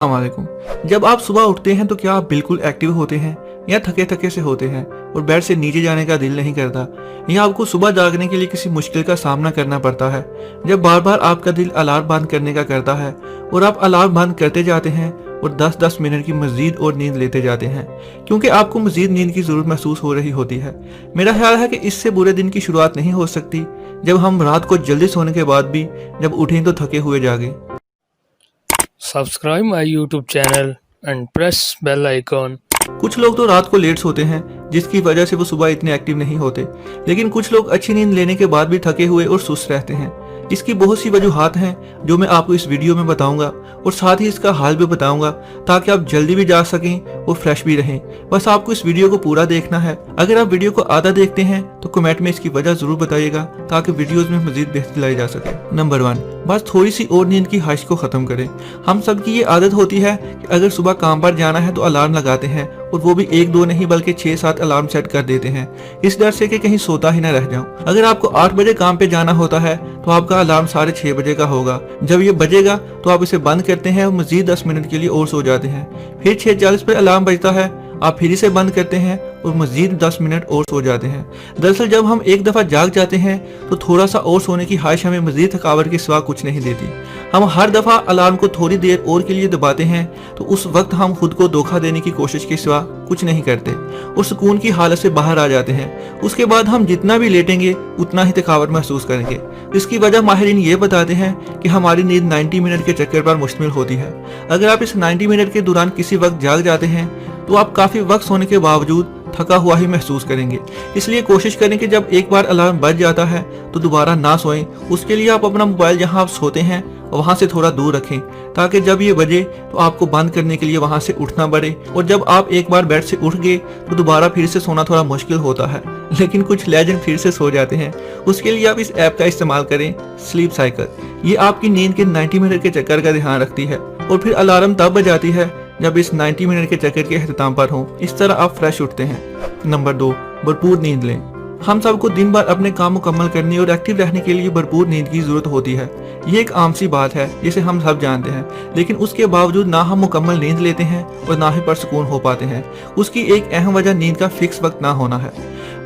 अस्सलामुअलैकुम। जब आप सुबह उठते हैं तो क्या आप बिल्कुल एक्टिव होते हैं या थके थके से होते हैं और बेड से नीचे जाने का दिल नहीं करता, या आपको सुबह जागने के लिए किसी मुश्किल का सामना करना पड़ता है जब बार बार आपका दिल अलार्म बंद करने का करता है और आप अलार्म बंद करते जाते हैं और 10-10 मिनट की मजीद और नींद लेते जाते हैं क्योंकि आपको मजीद नींद की जरूरत महसूस हो रही होती है। मेरा ख्याल है कि इससे बुरे दिन की शुरुआत नहीं हो सकती जब हम रात को जल्दी सोने के बाद भी जब उठें तो थके हुए जागें। Subscribe my YouTube channel and press bell icon. कुछ लोग तो रात को लेट सोते हैं जिसकी वजह से वो सुबह इतने एक्टिव नहीं होते, लेकिन कुछ लोग अच्छी नींद लेने के बाद भी थके हुए और सुस्त रहते हैं। इसकी बहुत सी वजूहात हैं जो मैं आपको इस वीडियो में बताऊंगा और साथ ही इसका हाल भी बताऊंगा ताकि आप जल्दी भी जा सकें और फ्रेश भी रहें। बस आपको इस वीडियो को पूरा देखना है। अगर आप वीडियो को आधा देखते हैं तो कमेंट में इसकी वजह जरूर बताइएगा ताकि वीडियोस में मजीद बेहतरी लाई जा सके। नंबर 1, बस थोड़ी सी और नींद की ख्वाहिश को खत्म करें। हम सब की ये आदत होती है कि अगर सुबह काम पर जाना है तो अलार्म लगाते हैं और वो भी 1-2 नहीं बल्कि 6-7 अलार्म सेट कर देते हैं इस डर से कि कहीं सोता ही ना रह जाऊं। अगर आपको 8 बजे काम पे जाना होता है तो आपका अलार्म 6:30 बजे का होगा। जब ये बजेगा तो आप इसे बंद करते हैं और मजीद 10 मिनट के लिए और सो जाते हैं। फिर 6:40 पर अलार्म बजता है, आप फिर इसे बंद करते हैं और मजीद 10 मिनट और सो जाते हैं। दरअसल जब हम एक दफा जाग जाते हैं तो थोड़ा सा और सोने की ख्वाहिश हमें मजीद थकावट के सिवा कुछ नहीं देती। हम हर दफा अलार्म को थोड़ी देर और के लिए दबाते हैं तो उस वक्त हम खुद को धोखा देने की कोशिश के सिवा कुछ नहीं करते और सुकून की हालत से बाहर आ जाते हैं। उसके बाद हम जितना भी लेटेंगे उतना ही थकावट महसूस करेंगे। इसकी वजह माहिरीन ये बताते हैं कि हमारी नींद 90 मिनट के चक्कर पर मुश्तमिल होती है। अगर आप इस 90 मिनट के दौरान किसी वक्त जाग जाते हैं तो आप काफी वक्त सोने के बावजूद थका हुआ ही महसूस करेंगे। इसलिए कोशिश करें कि जब एक बार अलार्म बज जाता है तो दोबारा ना सोएं। उसके लिए आप अपना मोबाइल जहां आप सोते हैं वहां से थोड़ा दूर रखें ताकि जब ये बजे तो आपको बंद करने के लिए वहां से उठना पड़े, और जब आप एक बार बेड से उठ गए तो दोबारा फिर से सोना थोड़ा मुश्किल होता है, लेकिन कुछ लेजेंड फिर से सो जाते हैं। उसके लिए आप इस ऐप का इस्तेमाल करें, स्लीप साइकिल। ये आपकी नींद के 90 मिनट के चक्कर का ध्यान रखती है और फिर अलार्म तब बजाती है जब इस 90 मिनट के चक्कर के अख्ताम पर हो। इस तरह आप फ्रेश उठते हैं। नंबर 2, भरपूर नींद लें। हम सबको दिन भर अपने काम मुकम्मल करने और एक्टिव रहने के लिए भरपूर नींद की जरूरत होती है। ये एक आम सी बात है जिसे हम सब जानते हैं, लेकिन उसके बावजूद ना हम मुकम्मल नींद लेते हैं और ना ही परसुकून हो पाते हैं। उसकी एक अहम वजह नींद का फिक्स वक्त ना होना है।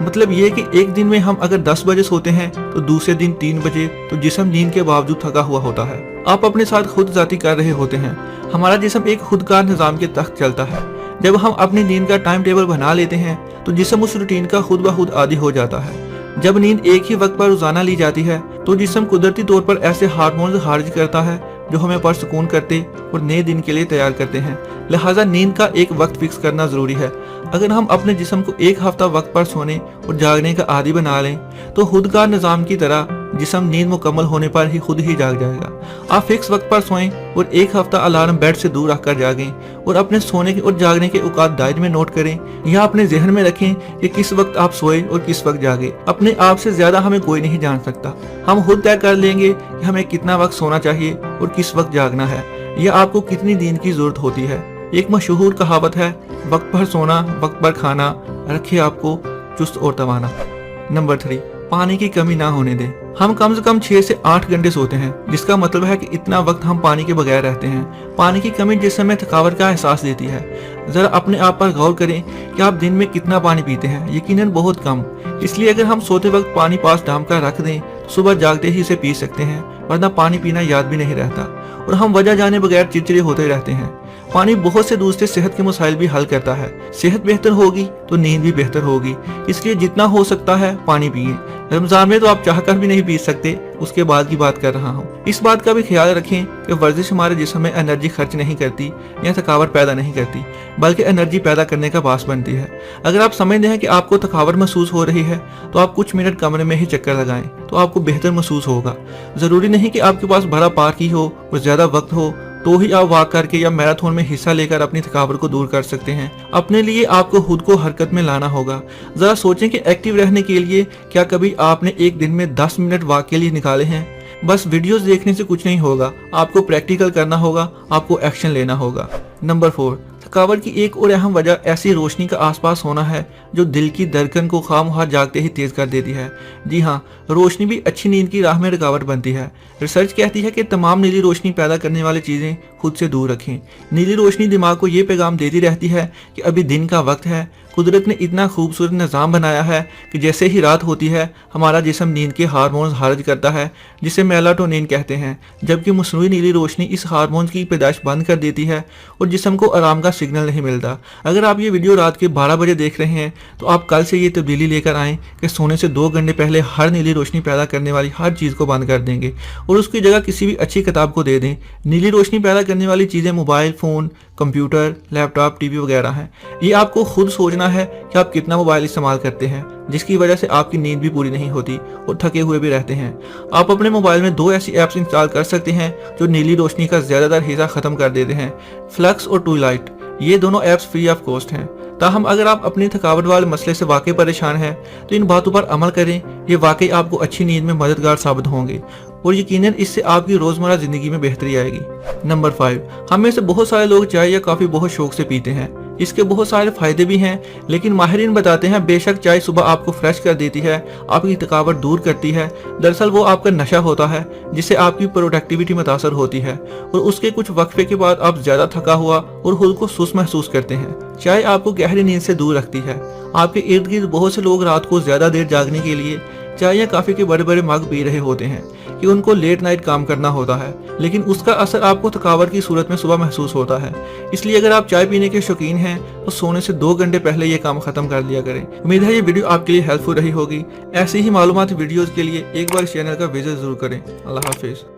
मतलब ये कि एक दिन में हम अगर 10 बजे सोते हैं तो दूसरे दिन 3 बजे तो जिस्म नींद के बावजूद थका हुआ होता है। आप अपने साथ खुद जाती कर रहे होते हैं। हमारा जिस्म एक खुदकार निज़ाम के तहत चलता है। जब हम अपनी नींद का टाइम टेबल बना लेते हैं तो जिस्म उस रूटीन का खुद ब खुद आदी हो जाता है। जब नींद एक ही वक्त पर रोजाना ली जाती है तो जिस्म कुदरती तौर पर ऐसे हार्मोन्स खारिज करता है जो हमें परसुकून करते और नए दिन के लिए तैयार करते हैं। लिहाजा नींद का एक वक्त फिक्स करना जरूरी है। अगर हम अपने जिस्म को एक हफ्ता वक्त पर सोने और जागने का आदी बना लें तो खुदकार निज़ाम की तरह जिस्म नींद मुकम्मल होने पर ही खुद ही जाग जाएगा। आप फिक्स वक्त पर सोएं और एक हफ्ता अलार्म बेड से दूर रखकर जागें और अपने सोने के और जागने के औकात डायरी में नोट करें या अपने जहन में रखें कि किस वक्त आप सोए और किस वक्त जागे। अपने आप से ज्यादा हमें कोई नहीं जान सकता। हम खुद तय कर लेंगे कि हमें कितना वक्त सोना चाहिए और किस वक्त जागना है या आपको कितनी नींद की जरूरत होती है। एक मशहूर कहावत है, वक्त पर सोना वक्त पर खाना रखे आपको चुस्त और तवाना। नंबर 3, पानी की कमी ना होने दें। हम कम से कम 6 से 8 घंटे सोते हैं, जिसका मतलब है कि इतना वक्त हम पानी के बगैर रहते हैं। पानी की कमी जिस्म में थकावट का एहसास देती है। जरा अपने आप पर गौर करें कि आप दिन में कितना पानी पीते हैं। यकीनन बहुत कम। इसलिए अगर हम सोते वक्त पानी पास ढांप कर रख दें तो सुबह जागते ही इसे पी सकते हैं, वरना पानी पीना याद भी नहीं रहता और हम वजह जाने बगैर चिड़चिड़े होते रहते हैं। पानी बहुत से दूसरे सेहत के मसाइल भी हल करता है। सेहत बेहतर होगी तो नींद भी बेहतर होगी। इसलिए जितना हो सकता है पानी पिए। रमजान में तो आप चाहकर भी नहीं पी सकते, उसके बाद की बात कर रहा हूँ। इस बात का भी ख्याल रखें कि वर्जिश हमारे जिस्म में एनर्जी खर्च नहीं करती या थकावट पैदा नहीं करती, बल्कि एनर्जी पैदा करने का बास बनती है। अगर आप समझते हैं कि आपको थकावट महसूस हो रही है तो आप कुछ मिनट कमरे में ही चक्कर लगाएं तो आपको बेहतर महसूस होगा। जरूरी नहीं कि आपके पास बड़ा पार्क ही हो और ज्यादा वक्त हो तो ही आप वॉक करके या मैराथन में हिस्सा लेकर अपनी थकावट को दूर कर सकते हैं। अपने लिए आपको खुद को हरकत में लाना होगा। जरा सोचें कि एक्टिव रहने के लिए क्या कभी आपने एक दिन में 10 मिनट वॉक के लिए निकाले हैं? बस वीडियोस देखने से कुछ नहीं होगा, आपको प्रैक्टिकल करना होगा, आपको एक्शन लेना होगा। नंबर 4, थकावट की एक और अहम वजह ऐसी रोशनी का आसपास होना है जो दिल की धड़कन को खामखा जागते ही तेज कर देती है। जी हाँ, रोशनी भी अच्छी नींद की राह में रुकावट बनती है। रिसर्च कहती है कि तमाम नीली रोशनी पैदा करने वाली चीजें खुद से दूर रखें। नीली रोशनी दिमाग को ये पैगाम देती रहती है कि अभी दिन का वक्त है। कुदरत ने इतना खूबसूरत निज़ाम बनाया है कि जैसे ही रात होती है हमारा जिस्म नींद के हार्मोन्स खारिज करता है जिसे मेलाटोनिन कहते हैं, जबकि मसनूई नीली रोशनी इस हार्मोन की पैदाइश बंद कर देती है और जिस्म को आराम का सिग्नल नहीं मिलता। अगर आप ये वीडियो रात के 12 बजे देख रहे हैं तो आप कल से ये तब्दीली लेकर आएँ कि सोने से 2 घंटे पहले हर नीली रोशनी पैदा करने वाली हर चीज़ को बंद कर देंगे और उसकी जगह किसी भी अच्छी किताब को दे दें। नीली रोशनी पैदा करने वाली चीज़ें mobile phone, computer, laptop, TV वगैरह हैं। ये आपको खुद सोचना है कि आप कितना मोबाइल इस्तेमाल करते हैं, जिसकी वजह से आपकी नींद भी पूरी नहीं होती और थके हुए भी रहते हैं। आप अपने मोबाइल में 2 ऐसी ऐप्स इंस्टॉल कर सकते हैं जो नीली रोशनी का ज़्यादातर हिस्सा ख़त्म कर देते हैं, फ्लक्स और ट्विलाइट। ये दोनों ऐप्स फ्री ऑफ कॉस्ट हैं। ताहम अगर आप अपनी थकावट वाले मसले से वाकई परेशान हैं तो इन बातों पर अमल करें। ये वाकई आपको अच्छी नींद में मददगार साबित होंगे और यकीनन इससे आपकी रोज़मर्रा ज़िंदगी में बेहतरी आएगी। नंबर 5, हम में से बहुत सारे लोग चाय या कॉफ़ी बहुत शौक से पीते हैं। इसके बहुत सारे फ़ायदे भी हैं, लेकिन माहिरीन बताते हैं बेशक चाय सुबह आपको फ्रेश कर देती है, आपकी थकावट दूर करती है, दरअसल वो आपका नशा होता है जिससे आपकी प्रोडक्टिविटी मुतासर होती है और उसके कुछ वक्फे के बाद आप ज़्यादा थका हुआ और खुद को सुस्त महसूस करते हैं। चाय आपको गहरी नींद से दूर रखती है। आपके इर्द गिर्द बहुत से लोग रात को ज़्यादा देर जागने के लिए चाय या कॉफ़ी के बड़े बड़े मग पी रहे होते हैं कि उनको लेट नाइट काम करना होता है, लेकिन उसका असर आपको थकावट की सूरत में सुबह महसूस होता है। इसलिए अगर आप चाय पीने के शौकीन हैं तो सोने से 2 घंटे पहले ये काम खत्म कर लिया करें। उम्मीद है ये वीडियो आपके लिए हेल्पफुल रही होगी। ऐसी ही मालूमाती वीडियोज़ के लिए एक बार इस चैनल का विजिट जरूर करें। अल्लाह हाफिज़।